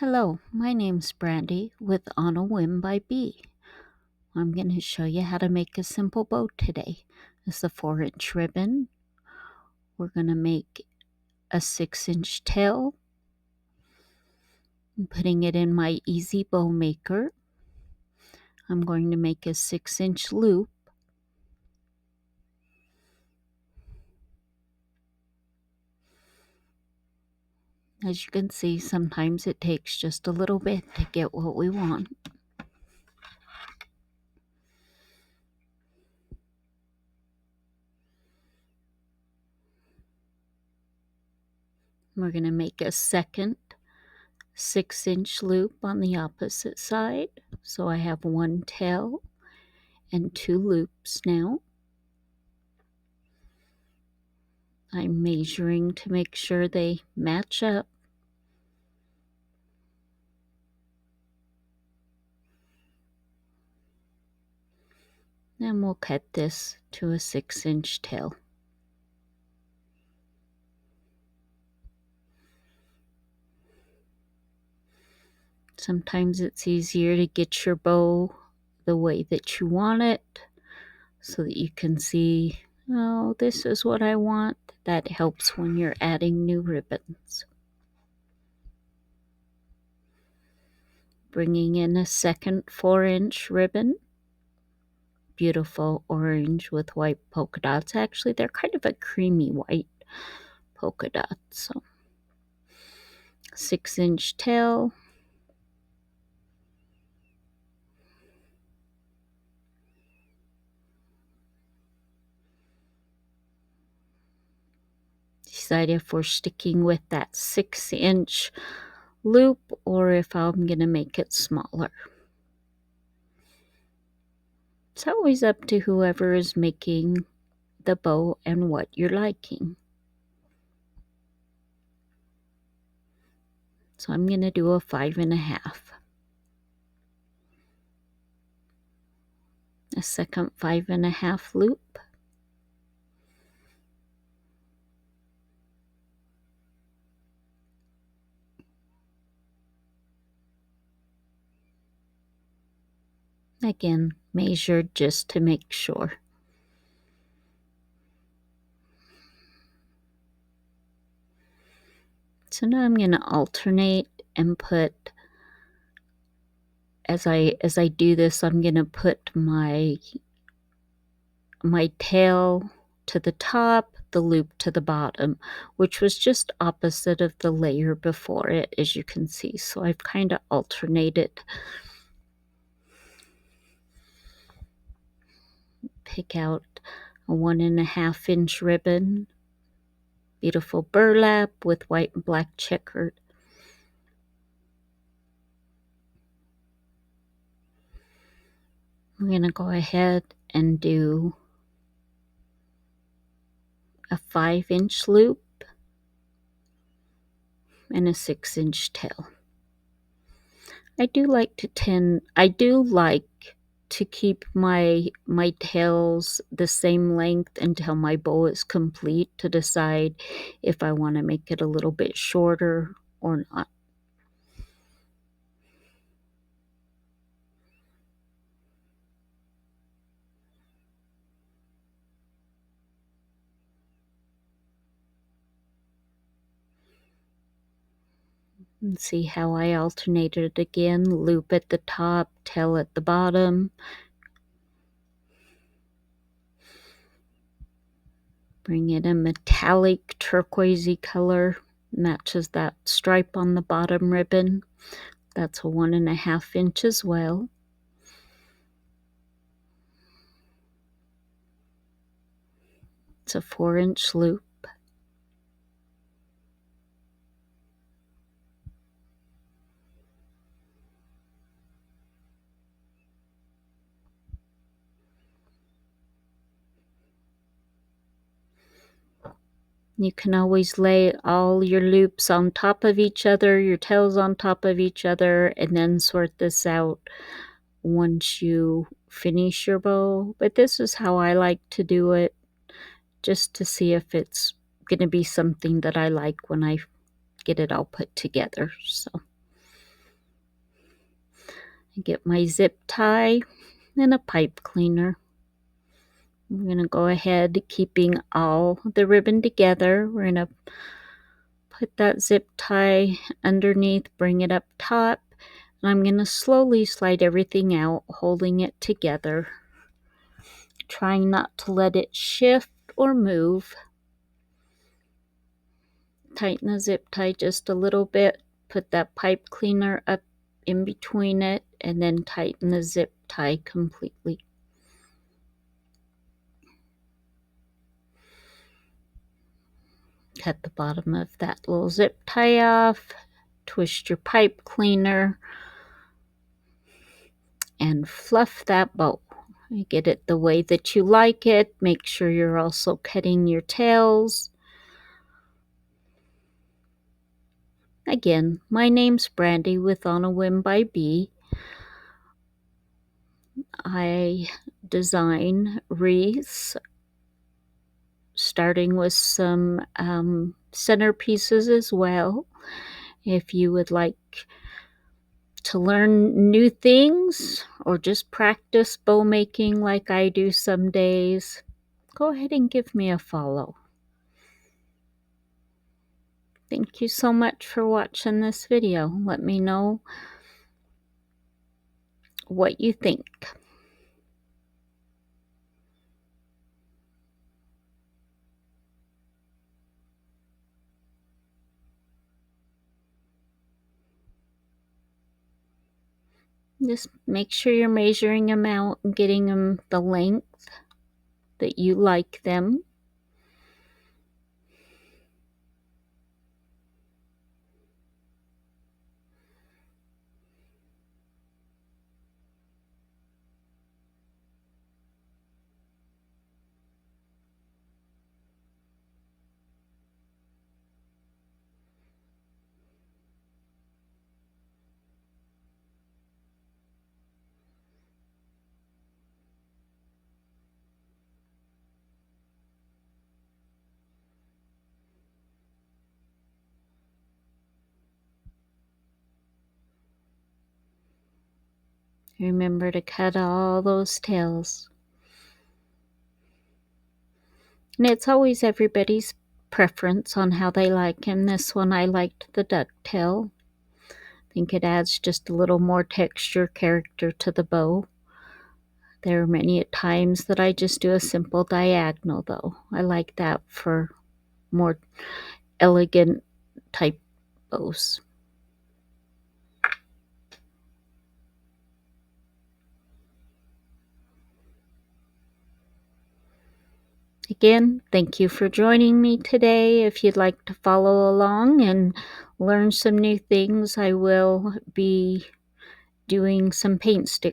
Hello, my name's Brandy with On a Whim by Bee. I'm going to show you how to make a simple bow today. It's a 4-inch ribbon. We're going to make a 6-inch tail. I'm putting it in my Easy Bow Maker. I'm going to make a 6-inch loop. As you can see, sometimes it takes just a little bit to get what we want. We're going to make a second 6-inch loop on the opposite side. So I have one tail and 2 loops now. I'm measuring to make sure they match up. Then we'll cut this to a 6-inch tail. Sometimes it's easier to get your bow the way that you want it so that you can see, oh, this is what I want. That helps when you're adding new ribbons. Bringing in a second 4-inch ribbon. Beautiful orange with white polka dots. Actually, they're kind of a creamy white polka dots. So 6-inch tail. Decide if we're sticking with that 6-inch loop or if I'm going to make it smaller. It's always up to whoever is making the bow and what you're liking. So I'm going to do a 5.5. A second 5.5 loop. Again, measured just to make sure. So now I'm going to alternate and put, as I do this, I'm going to put my tail to the top, the loop to the bottom, which was just opposite of the layer before it, as you can see. So I've kind of alternated. Pick out a 1.5-inch ribbon, beautiful burlap with white and black checkered. I'm going to go ahead and do a 5-inch loop and a 6-inch tail. I do like to keep my tails the same length until my bow is complete to decide if I want to make it a little bit shorter or not. And see how I alternated again, loop at the top, tail at the bottom. Bring in a metallic turquoisey color, matches that stripe on the bottom ribbon. That's a 1.5 inch as well. It's a 4-inch loop. You can always lay all your loops on top of each other, your tails on top of each other, and then sort this out once you finish your bow. But this is how I like to do it, just to see if it's going to be something that I like when I get it all put together. So Get my zip tie and a pipe cleaner. I'm going to go ahead, keeping all the ribbon together. We're going to put that zip tie underneath, bring it up top, and I'm going to slowly slide everything out, holding it together, trying not to let it shift or move. Tighten the zip tie just a little bit, put that pipe cleaner up in between it, and then tighten the zip tie completely. Cut the bottom of that little zip tie off, twist your pipe cleaner, and fluff that bow. Get it the way that you like it. Make sure you're also cutting your tails. Again, my name's Brandy with On a Whim by Bee. I design wreaths, starting with some centerpieces as well. If you would like to learn new things or just practice bow making like I do some days, go ahead and give me a follow. Thank you so much for watching this video. Let me know what you think. Just make sure you're measuring them out and getting them the length that you like them. Remember to cut all those tails. And it's always everybody's preference on how they like him. This one I liked the ducktail. I think it adds just a little more texture, character to the bow. There are many times that I just do a simple diagonal though. I like that for more elegant type bows. Again, thank you for joining me today. If you'd like to follow along and learn some new things, I will be doing some paint stick